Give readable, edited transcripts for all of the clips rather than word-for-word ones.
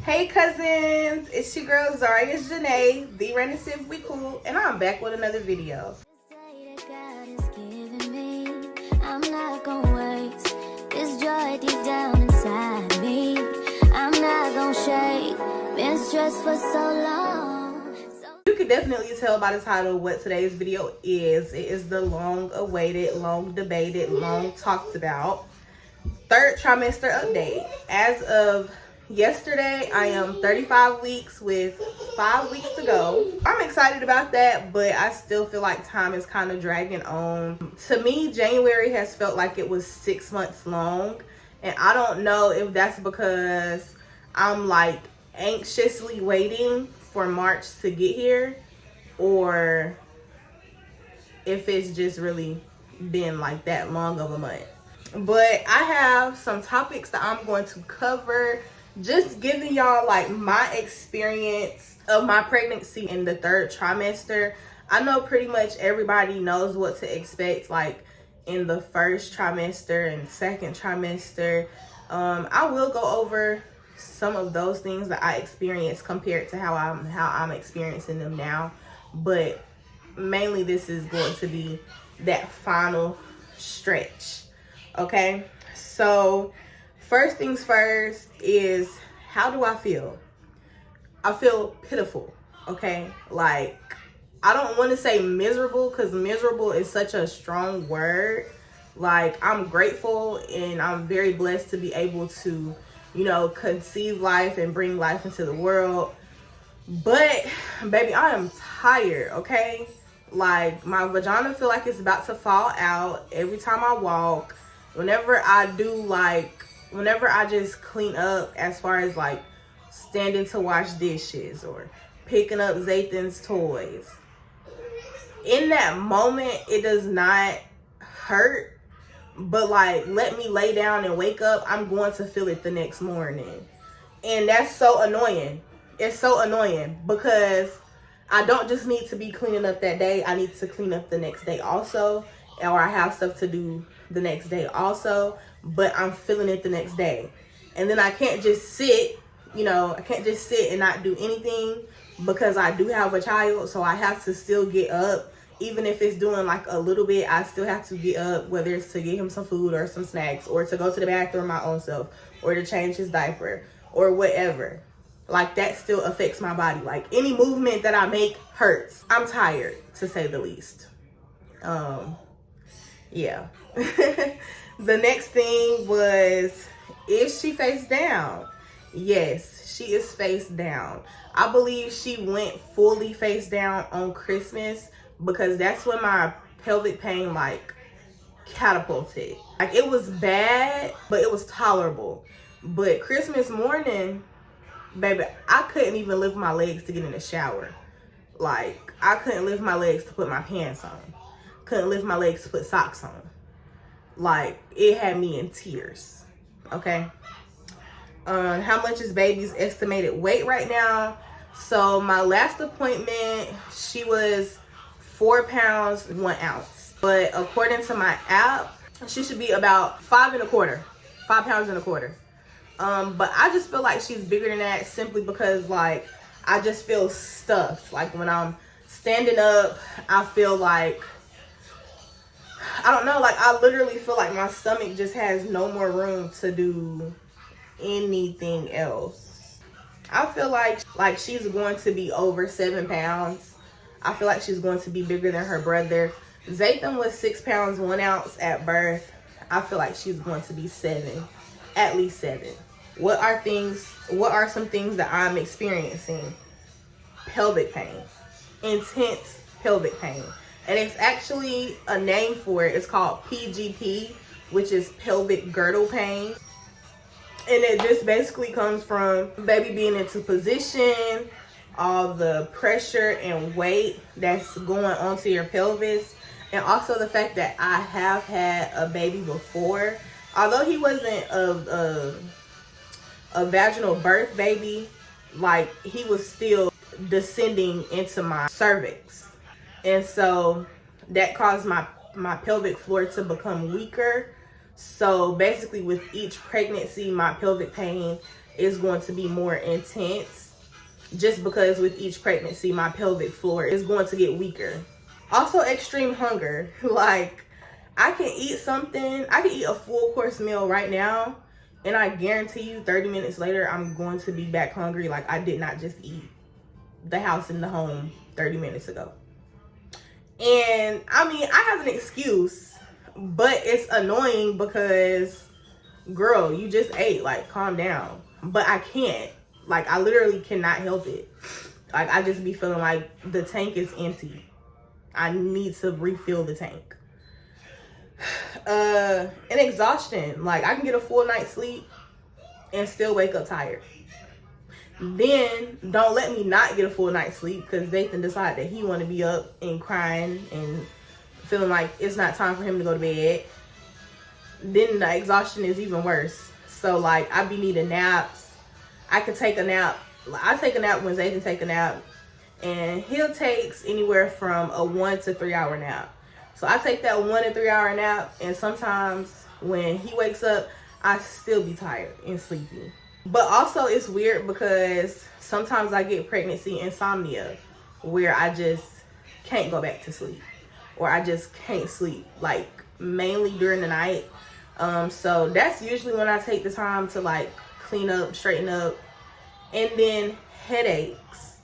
Hey cousins, it's your girl Zaria Janae, the Renaissance We Cool, and I'm back with another video. I'm not gonna waste this joy deep down inside me. I'm not gonna shake, been stressed for so long. You can definitely tell by the title what today's video is. It is the long awaited, long debated, long talked about third trimester update. As of yesterday, I am 35 weeks with 5 weeks to go. I'm excited about that, but I still feel like time is kind of dragging on. To me, January has felt like it was 6 months long, and I don't know if that's because I'm like anxiously waiting for March to get here, or if it's just really been like that long of a month. But I have some topics that I'm going to cover, just giving y'all like my experience of my pregnancy in the third trimester. I know pretty much everybody knows what to expect like in the first trimester and second trimester. I will go over some of those things that I experienced compared to how I'm experiencing them now, but mainly this is going to be that final stretch. Okay, so first things first is, how do I feel? I feel pitiful. Okay, like I don't want to say miserable, because miserable is such a strong word. Like, I'm grateful and I'm very blessed to be able to, you know, conceive life and bring life into the world. But baby, I am tired. Okay, like my vagina feel like it's about to fall out every time I walk. Whenever I just clean up, as far as like standing to wash dishes or picking up Zathan's toys, in that moment it does not hurt, but like, let me lay down and wake up, I'm going to feel it the next morning. And that's so annoying. It's so annoying, because I don't just need to be cleaning up that day, I need to clean up the next day also, or I have stuff to do the next day also, but I'm feeling it the next day. And then I can't just sit, you know, I can't just sit and not do anything, because I do have a child, so I have to still get up. Even if it's doing like a little bit, I still have to get up, whether it's to get him some food or some snacks, or to go to the bathroom my own self, or to change his diaper, or whatever. Like, that still affects my body. Like, any movement that I make hurts. I'm tired, to say the least. Yeah. The next thing was, is she face down? Yes, she is face down. I believe she went fully face down on Christmas, because that's when my pelvic pain like catapulted. Like, it was bad, but it was tolerable. But Christmas morning, baby, I couldn't even lift my legs to get in the shower. Like, I couldn't lift my legs to put my pants on. Couldn't lift my legs to put socks on. Like, it had me in tears. Okay. How much is baby's estimated weight right now? So my last appointment, she was 4 pounds 1 ounce. But according to my app, she should be about 5 1/4. 5 pounds 1/4. But I just feel like she's bigger than that, simply because like I just feel stuffed. Like, when I'm standing up, I feel like, I don't know, like I literally feel like my stomach just has no more room to do anything else. I feel like she's going to be over 7 pounds. I feel like she's going to be bigger than her brother. Zathan was 6 pounds 1 ounce at birth. I feel like she's going to be 7, at least 7. What are some things that I'm experiencing? Pelvic pain. Intense pelvic pain. And it's actually a name for it. It's called PGP, which is pelvic girdle pain. And it just basically comes from baby being into position, all the pressure and weight that's going onto your pelvis, and also the fact that I have had a baby before. Although he wasn't a vaginal birth baby, like, he was still descending into my cervix. And so that caused my pelvic floor to become weaker. So basically, with each pregnancy, my pelvic pain is going to be more intense, just because with each pregnancy, my pelvic floor is going to get weaker. Also, extreme hunger. Like, I can eat something, I can eat a full course meal right now, and I guarantee you 30 minutes later, I'm going to be back hungry like I did not just eat the house and the home 30 minutes ago. And I mean, I have an excuse, but it's annoying because, girl, you just ate, like, calm down. But I can't. Like, I literally cannot help it. Like, I just be feeling like the tank is empty. I need to refill the tank. And exhaustion. Like, I can get a full night's sleep and still wake up tired. Then don't let me not get a full night's sleep because Zathan decided that he want to be up and crying and feeling like it's not time for him to go to bed. Then the exhaustion is even worse. So, like, I be needing naps. I could take a nap. I take a nap when Zathan take a nap, and he'll takes anywhere from a 1 to 3 hour nap. So I take that 1 to 3 hour nap, and sometimes when he wakes up, I still be tired and sleepy. But also, it's weird because sometimes I get pregnancy insomnia where I just can't go back to sleep, or I just can't sleep, like, mainly during the night. So that's usually when I take the time to, like, clean up, straighten up. And then headaches.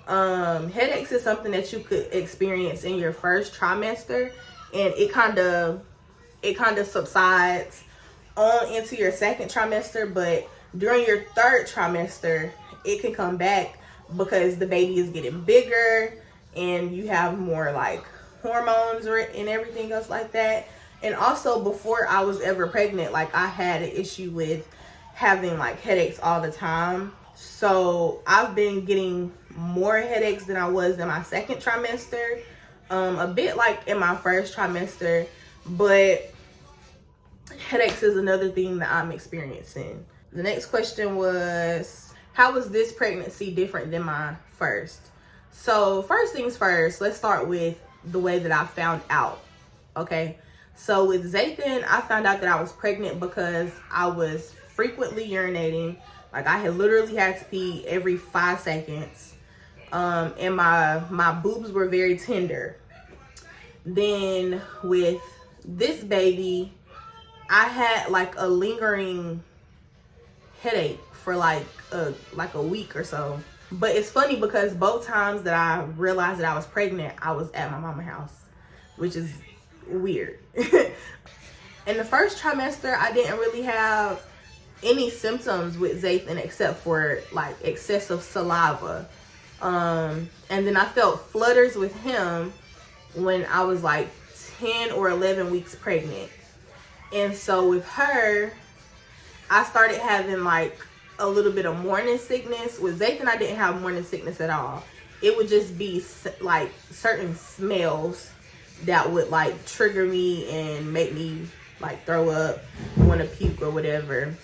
Headaches is something that you could experience in your first trimester, and it kind of subsides on into your second trimester. But during your third trimester, it can come back because the baby is getting bigger and you have more, like, hormones and everything else like that. And also, before I was ever pregnant, like, I had an issue with having, like, headaches all the time. So I've been getting more headaches than I was in my second trimester, a bit like in my first trimester, but headaches is another thing that I'm experiencing. The next question was, how was this pregnancy different than my first? So first things first, let's start with the way that I found out, okay? So with Zathan, I found out that I was pregnant because I was frequently urinating. Like, I had literally had to pee every 5 seconds. And my boobs were very tender. Then with this baby, I had, like, a lingering headache for like a week or so. But it's funny because both times that I realized that I was pregnant, I was at my mama's house, which is weird. In the first trimester, I didn't really have any symptoms with Zathan except for, like, excessive saliva. And then I felt flutters with him when I was like 10 or 11 weeks pregnant. And so with her, I started having, like, a little bit of morning sickness. With Zathan, I didn't have morning sickness at all. It would just be, like, certain smells that would, like, trigger me and make me, like, throw up, want to puke or whatever.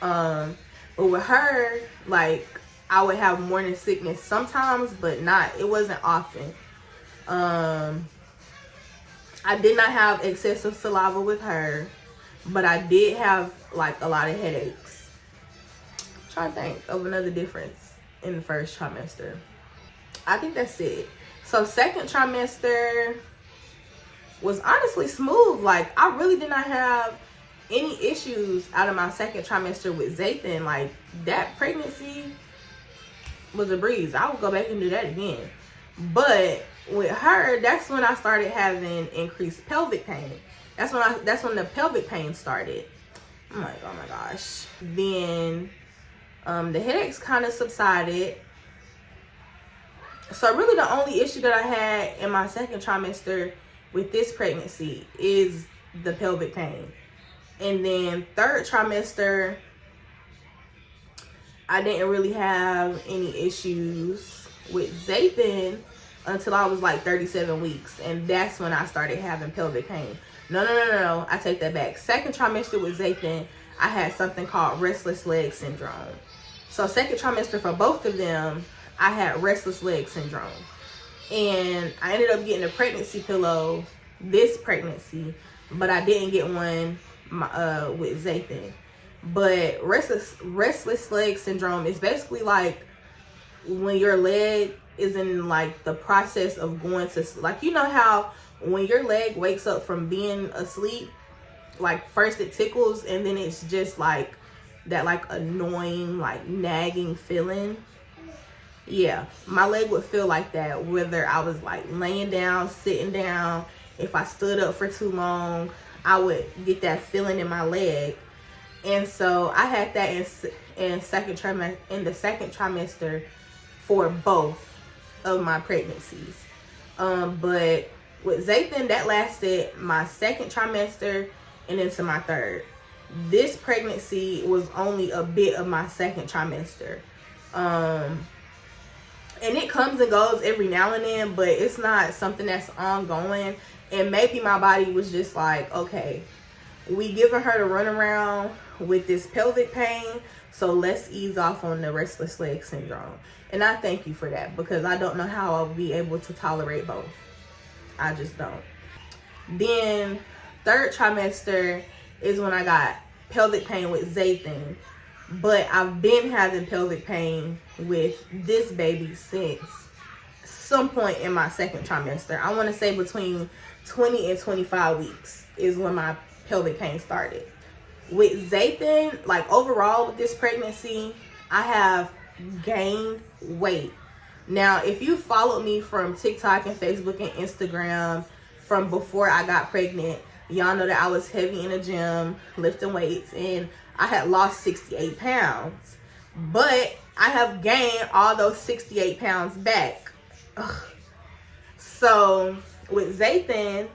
But with her, like, I would have morning sickness sometimes, but it wasn't often. I did not have excessive saliva with her, but I did have, like, a lot of headaches. I'm trying to think of another difference in the first trimester. I think that's it. So second trimester was honestly smooth. Like, I really did not have any issues out of my second trimester with Zathan. Like, that pregnancy was a breeze. I would go back and do that again. But with her, that's when I started having increased pelvic pain. That's when the pelvic pain started. I'm like, oh my gosh. Then the headaches kind of subsided. So really the only issue that I had in my second trimester with this pregnancy is the pelvic pain. And then third trimester, I didn't really have any issues with Zathan until I was like 37 weeks. And that's when I started having pelvic pain. No. I take that back. Second trimester with Zathan, I had something called restless leg syndrome. So second trimester for both of them, I had restless leg syndrome. And I ended up getting a pregnancy pillow this pregnancy, but I didn't get one with Zathan. But restless leg syndrome is basically like when your leg is in like the process of going to, like, you know how when your leg wakes up from being asleep, like first it tickles and then it's just like that like annoying like nagging feeling. Yeah, my leg would feel like that whether I was like laying down, sitting down. If I stood up for too long, I would get that feeling in my leg. And so I had that in the second trimester for both of my pregnancies. But with Zathan, that lasted my second trimester and into my third. This pregnancy was only a bit of my second trimester. And it comes and goes every now and then, but it's not something that's ongoing. And maybe my body was just like, okay, we giving her to run around with this pelvic pain, so let's ease off on the restless leg syndrome. And I thank you for that, because I don't know how I'll be able to tolerate both. I just don't. Then third trimester is when I got pelvic pain with Zathan. But I've been having pelvic pain with this baby since some point in my second trimester. I want to say between 20 and 25 weeks is when my pelvic pain started. With Zathan, like overall with this pregnancy, I have gained weight. Now, if you followed me from TikTok and Facebook and Instagram from before I got pregnant, y'all know that I was heavy in the gym, lifting weights, and I had lost 68 pounds. But I have gained all those 68 pounds back. Ugh. So with Zathan,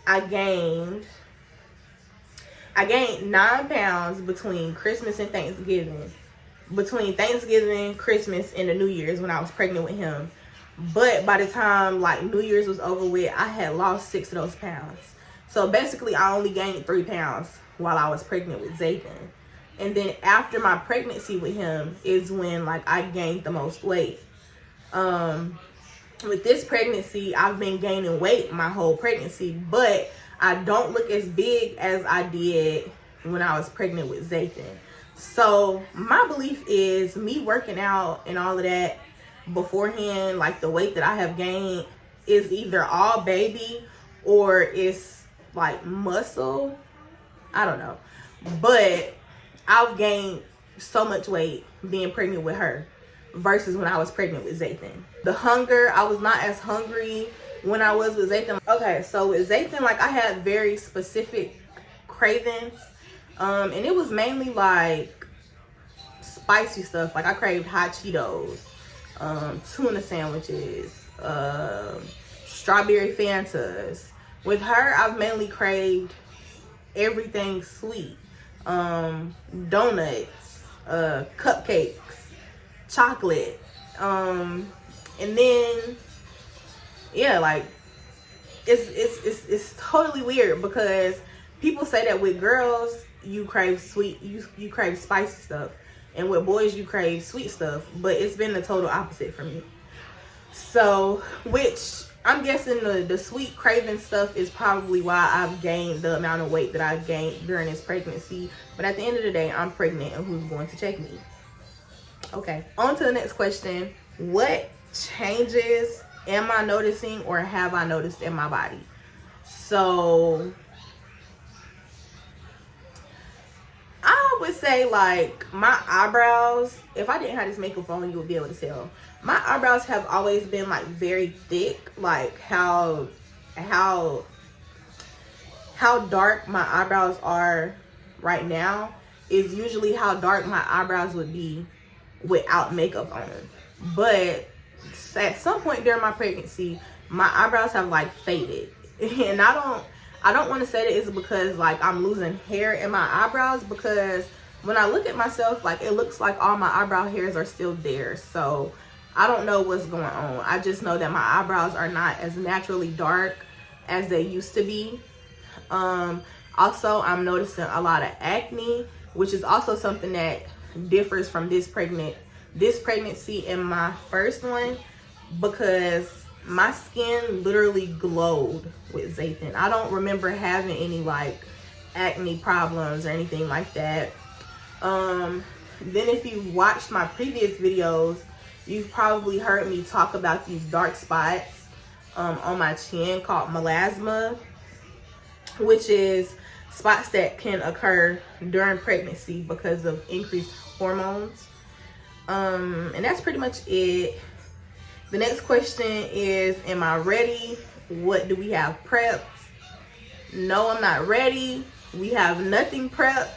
I gained 9 pounds between Christmas and Thanksgiving. Between Thanksgiving, Christmas, and the New Year's when I was pregnant with him. But by the time like New Year's was over with, I had lost 6 of those pounds. So basically I only gained 3 pounds while I was pregnant with Zathan. And then after my pregnancy with him is when like I gained the most weight. With this pregnancy, I've been gaining weight my whole pregnancy, but I don't look as big as I did when I was pregnant with Zathan. So my belief is me working out and all of that beforehand, like the weight that I have gained is either all baby or it's like muscle. I don't know. But I've gained so much weight being pregnant with her versus when I was pregnant with Zathan. The hunger, I was not as hungry when I was with Zathan. Okay, so with Zathan, like I had very specific cravings. And it was mainly like spicy stuff. Like I craved hot Cheetos, tuna sandwiches, strawberry Fantas. With her, I've mainly craved everything sweet. Donuts, cupcakes, chocolate, and then yeah, like it's totally weird because people say that with girls you crave sweet, you crave spicy stuff, and with boys you crave sweet stuff, but it's been the total opposite for me. So, which I'm guessing the sweet craving stuff is probably why I've gained the amount of weight that I gained during this pregnancy. But at the end of the day, I'm pregnant, and who's going to check me? Okay, on to the next question. What changes am I noticing or have I noticed in my body? So I would say like my eyebrows, if I didn't have this makeup on, you would be able to tell. My eyebrows have always been like very thick, like how dark my eyebrows are right now is usually how dark my eyebrows would be without makeup on. But at some point during my pregnancy, my eyebrows have like faded. And I don't want to say that it's because like I'm losing hair in my eyebrows, because when I look at myself, like it looks like all my eyebrow hairs are still there. So I don't know what's going on. I just know that my eyebrows are not as naturally dark as they used to be. Also, I'm noticing a lot of acne, which is also something that differs from this pregnancy and my first one, because my skin literally glowed with Zathan. I don't remember having any like acne problems or anything like that. Then if you've watched my previous videos, you've probably heard me talk about these dark spots on my chin called melasma, which is spots that can occur during pregnancy because of increased hormones. And that's pretty much it. The next question is, am I ready? What do we have prepped? No, I'm not ready. We have nothing prepped.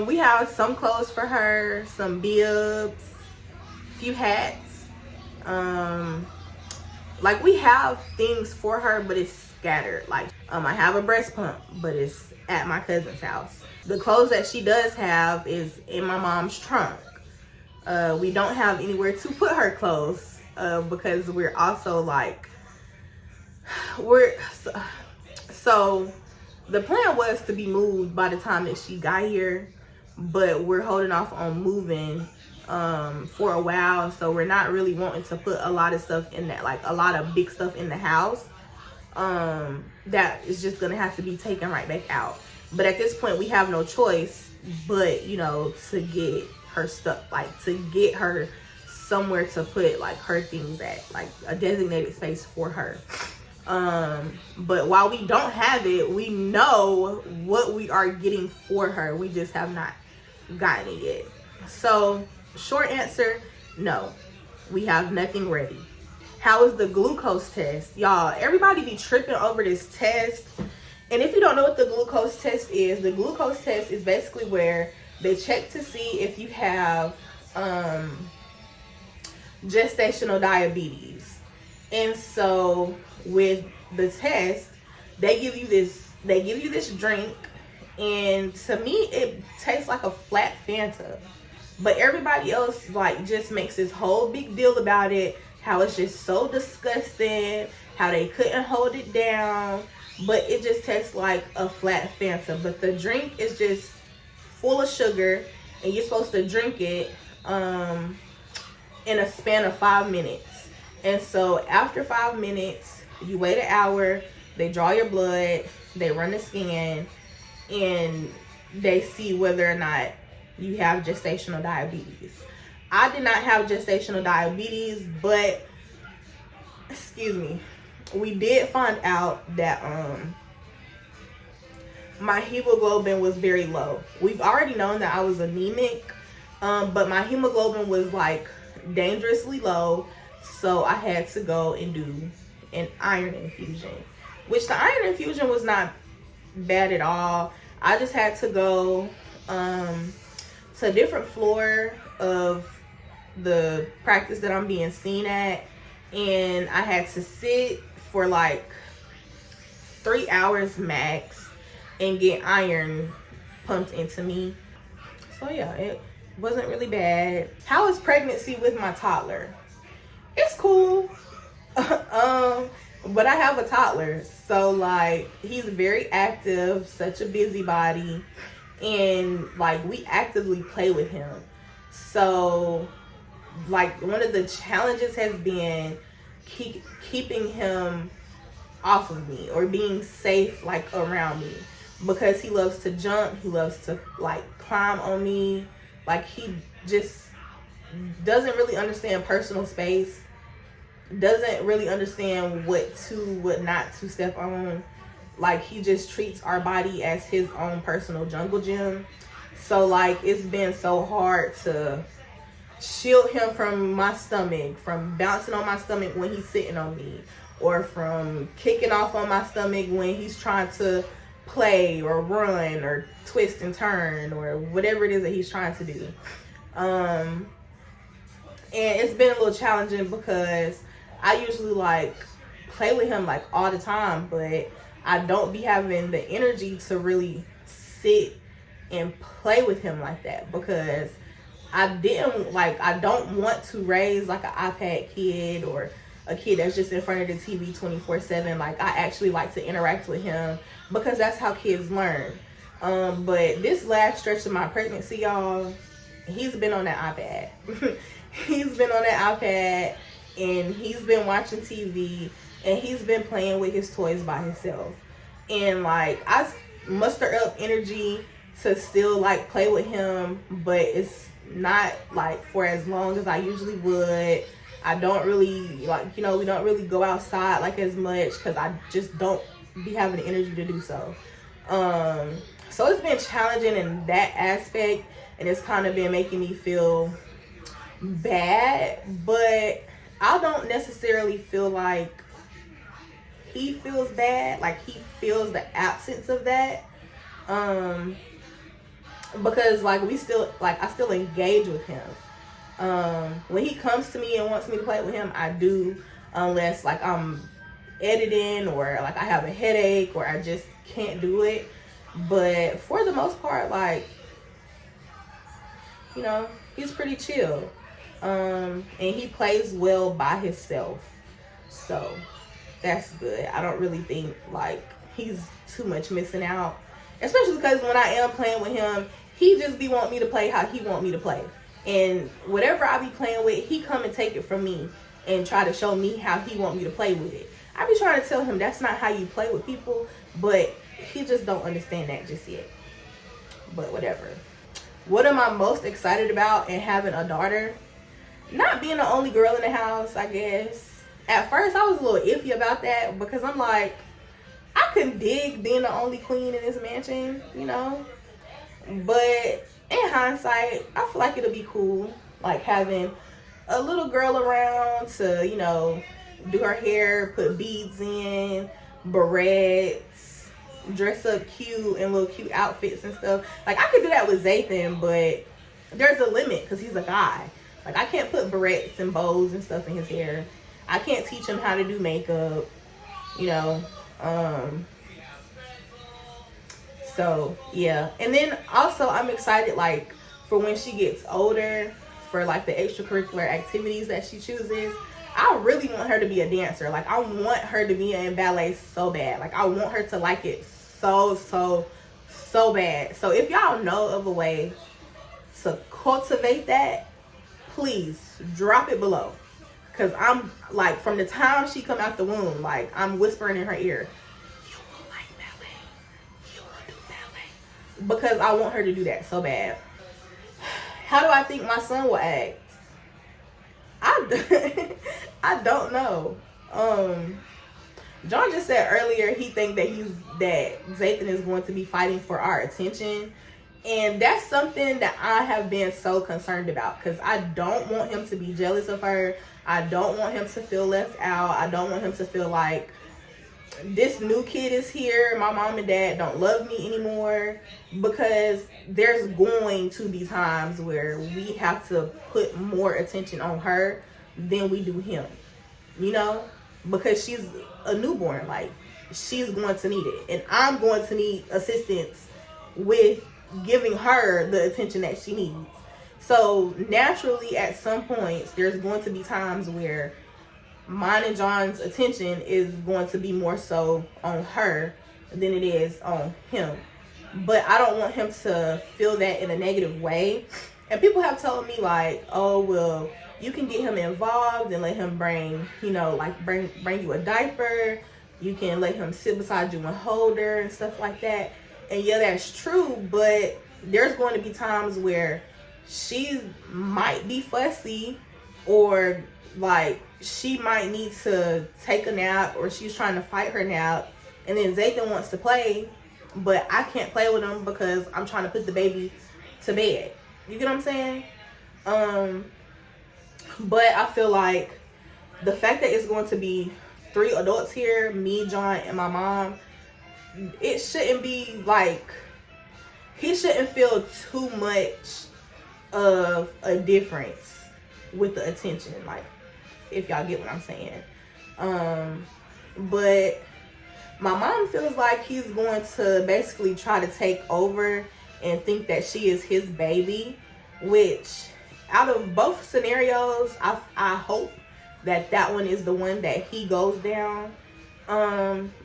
We have some clothes for her, some bibs, few hats. Like, we have things for her, but it's scattered. Like, I have a breast pump, but it's at my cousin's house. The clothes that she does have is in my mom's trunk. We don't have anywhere to put her clothes because we're also like, so the plan was to be moved by the time that she got here, but we're holding off on moving for a while. So we're not really wanting to put a lot of stuff in that, like a lot of big stuff in the house. That is just gonna have to be taken right back out. But at this point, we have no choice but, you know, to get her stuff, like to get her somewhere to put like her things at, like a designated space for her. But while we don't have it, we know what we are getting for her. We just have not gotten it yet. So short answer, no, we have nothing ready. How is the glucose test? Y'all, everybody be tripping over this test. And if you don't know what the glucose test is, the glucose test is basically where they check to see if you have gestational diabetes. And so with the test, they give you this drink, and to me it tastes like a flat Fanta. But everybody else like just makes this whole big deal about it, how it's just so disgusting, how they couldn't hold it down, but it just tastes like a flat Fanta. But the drink is just full of sugar, and you're supposed to drink it in a span of 5 minutes. And so after 5 minutes, you wait an hour, they draw your blood, they run the scan, and they see whether or not you have gestational diabetes. I did not have gestational diabetes, but excuse me, we did find out that my hemoglobin was very low. We've already known that I was anemic, but my hemoglobin was like dangerously low, so I had to go and do an iron infusion, which the iron infusion was not bad at all. I just had to go to a different floor of the practice that I'm being seen at, and I had to sit for like 3 hours max and get iron pumped into me. So yeah, it wasn't really bad. How is pregnancy with my toddler? It's cool. But I have a toddler, so like he's very active, such a busybody, and like we actively play with him. So like one of the challenges has been keeping him off of me or being safe like around me, because he loves to jump, he loves to like climb on me. Like he just doesn't really understand personal space, doesn't really understand what not to step on. Like he just treats our body as his own personal jungle gym. So like it's been so hard to shield him from my stomach, from bouncing on my stomach when he's sitting on me, or from kicking off on my stomach when he's trying to play or run or twist and turn or whatever it is that he's trying to do. And it's been a little challenging because I usually like play with him like all the time, but I don't be having the energy to really sit and play with him like that, because I don't want to raise like an iPad kid or a kid that's just in front of the TV 24/7. Like I actually like to interact with him because that's how kids learn. But this last stretch of my pregnancy, y'all, he's been on that iPad. He's been on that iPad, and he's been watching TV, and he's been playing with his toys by himself. And like I muster up energy to still like play with him, but it's not like for as long as I usually would. I don't really like, we don't really go outside like as much because I just don't be having the energy to do so. So it's been challenging in that aspect, and it's kind of been making me feel bad, but I don't necessarily feel like he feels bad, like he feels the absence of that. Because like I still engage with him. When he comes to me and wants me to play with him, I do, unless like I'm editing or like I have a headache or I just can't do it. But for the most part, like, he's pretty chill. And he plays well by himself. So that's good. I don't really think like he's too much missing out. Especially because when I am playing with him, he just be want me to play how he want me to play. And whatever I be playing with, he come and take it from me and try to show me how he want me to play with it. I be trying to tell him that's not how you play with people, but he just don't understand that just yet. But whatever. What am I most excited about in having a daughter? Not being the only girl in the house, I guess. At first, I was a little iffy about that because I'm like, I couldn't dig being the only queen in this mansion, But in hindsight, I feel like it'll be cool, like having a little girl around to, do her hair, put beads in, barrettes, dress up cute in little cute outfits and stuff. Like, I could do that with Zathan, but there's a limit because he's a guy. Like, I can't put barrettes and bows and stuff in his hair. I can't teach him how to do makeup, So, yeah. And then also, I'm excited, like, for when she gets older, for, like, the extracurricular activities that she chooses. I really want her to be a dancer. Like, I want her to be in ballet so bad. Like, I want her to like it so bad. So, if y'all know of a way to cultivate that, please drop it below. Because I'm, like, from the time she come out the womb, like, I'm whispering in her ear, you will like ballet. You will do ballet. Because I want her to do that so bad. How do I think my son will act? I don't know. John just said earlier he think that Zathan is going to be fighting for our attention. And that's something that I have been so concerned about because I don't want him to be jealous of her. I don't want him to feel left out. I don't want him to feel like this new kid is here. My mom and dad don't love me anymore, because there's going to be times where we have to put more attention on her than we do him, because she's a newborn. Like, she's going to need it, and I'm going to need assistance with giving her the attention that she needs. So naturally, at some points, there's going to be times where mine and John's attention is going to be more so on her than it is on him. But I don't want him to feel that in a negative way. And people have told me like, oh, well, you can get him involved and let him bring you a diaper. You can let him sit beside you and hold her and stuff like that. And yeah, that's true, but there's going to be times where she might be fussy, or like she might need to take a nap, or she's trying to fight her nap, and then Zathan wants to play, but I can't play with him because I'm trying to put the baby to bed. You get what I'm saying? But I feel like the fact that it's going to be 3 adults here, me, John, and my mom, it shouldn't be like, he shouldn't feel too much of a difference with the attention, like, if y'all get what I'm saying. But my mom feels like he's going to basically try to take over and think that she is his baby, which out of both scenarios, I hope that one is the one that he goes down,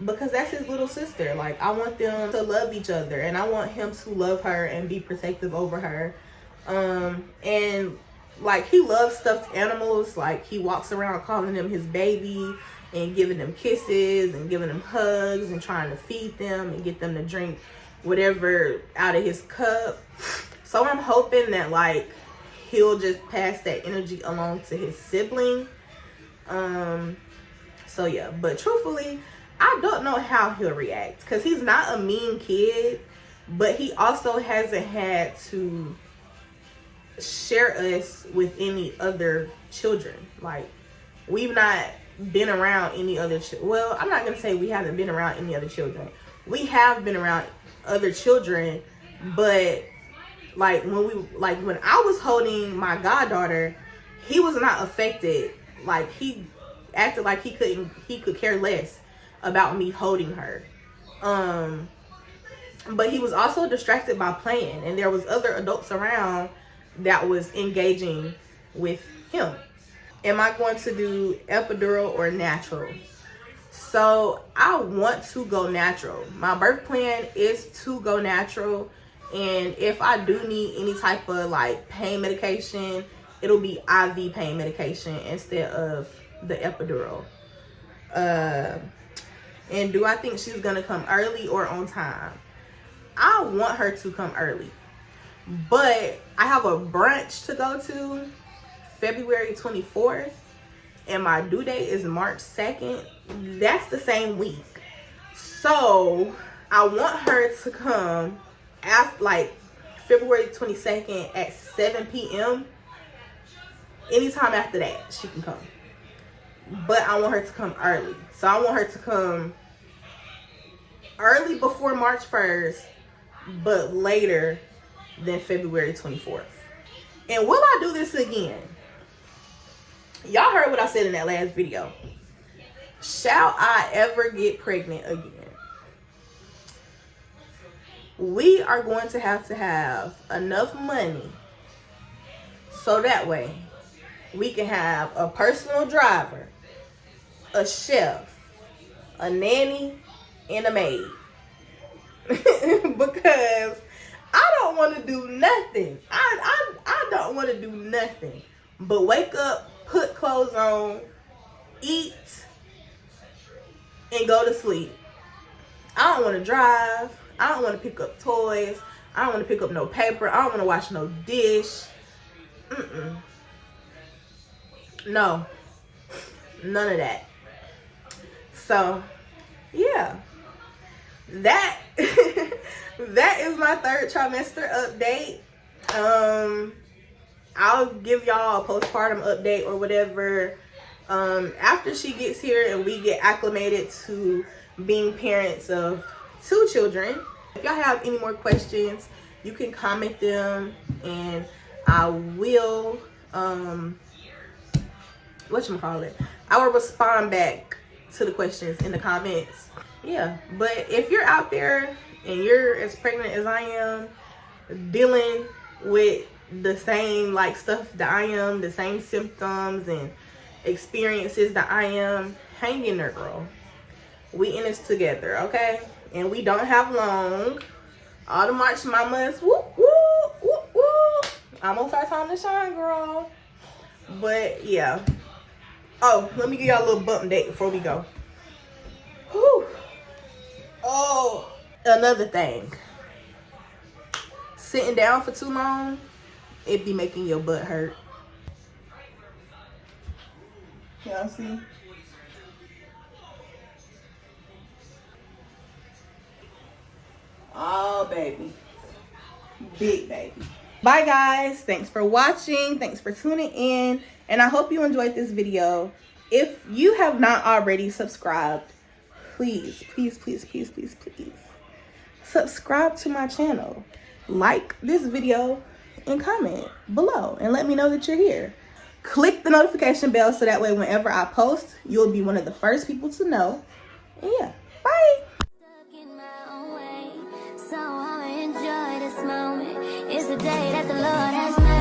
because that's his little sister. Like, I want them to love each other, and I want him to love her and be protective over her. And like, he loves stuffed animals. Like, he walks around calling them his baby and giving them kisses and giving them hugs and trying to feed them and get them to drink whatever out of his cup. So I'm hoping that like he'll just pass that energy along to his sibling. So yeah, but truthfully, I don't know how he'll react, because he's not a mean kid, but he also hasn't had to share us with any other children. Like, we've not been around any other well, I'm not gonna say we haven't been around any other children. We have been around other children, but like when I was holding my goddaughter, he was not affected. Like, he acted like he could care less about me holding her. But he was also distracted by playing, and there was other adults around that was engaging with him. Am I going to do epidural or natural? So I want to go natural. My birth plan is to go natural, and if I do need any type of like pain medication, it'll be IV pain medication instead of the epidural. And do I think she's gonna come early or on time? I want her to come early, but I have a brunch to go to February 24th, and my due date is March 2nd. That's the same week. So I want her to come after like February 22nd at 7 p.m. Anytime after that, she can come. But I want her to come early. So I want her to come early before March 1st, but later than February 24th. And will I do this again? Y'all heard what I said in that last video. Shall I ever get pregnant again? We are going to have enough money so that way we can have a personal driver, a chef, a nanny, and a maid. Because I don't want to do nothing. I don't want to do nothing but wake up, put clothes on, eat, and go to sleep. I don't want to drive. I don't want to pick up toys. I don't want to pick up no paper. I don't want to wash no dish. No. None of that. So, yeah. That that is my third trimester update. I'll give y'all a postpartum update or whatever after she gets here and we get acclimated to being parents of 2 children. If y'all have any more questions, you can comment them and I will I will respond back to the questions in the comments. Yeah, but if you're out there and you're as pregnant as I am, dealing with the same like stuff that I am, the same symptoms and experiences that I am, hang in there, girl. We in this together, okay? And we don't have long. All the March mamas, whoop, whoop, whoop, whoop. Almost our time to shine, girl. But yeah. Oh, let me give y'all a little bump date before we go. Whew. Oh, another thing. Sitting down for too long, it be making your butt hurt. Y'all see? Oh, baby. Big baby. Bye, guys. Thanks for watching. Thanks for tuning in. And I hope you enjoyed this video. If you have not already subscribed, please, please, please, please, please, please subscribe to my channel. Like this video and comment below and let me know that you're here. Click the notification bell so that way whenever I post, you'll be one of the first people to know. And yeah, bye. So I'ma enjoy this moment. It's the day that the Lord has made.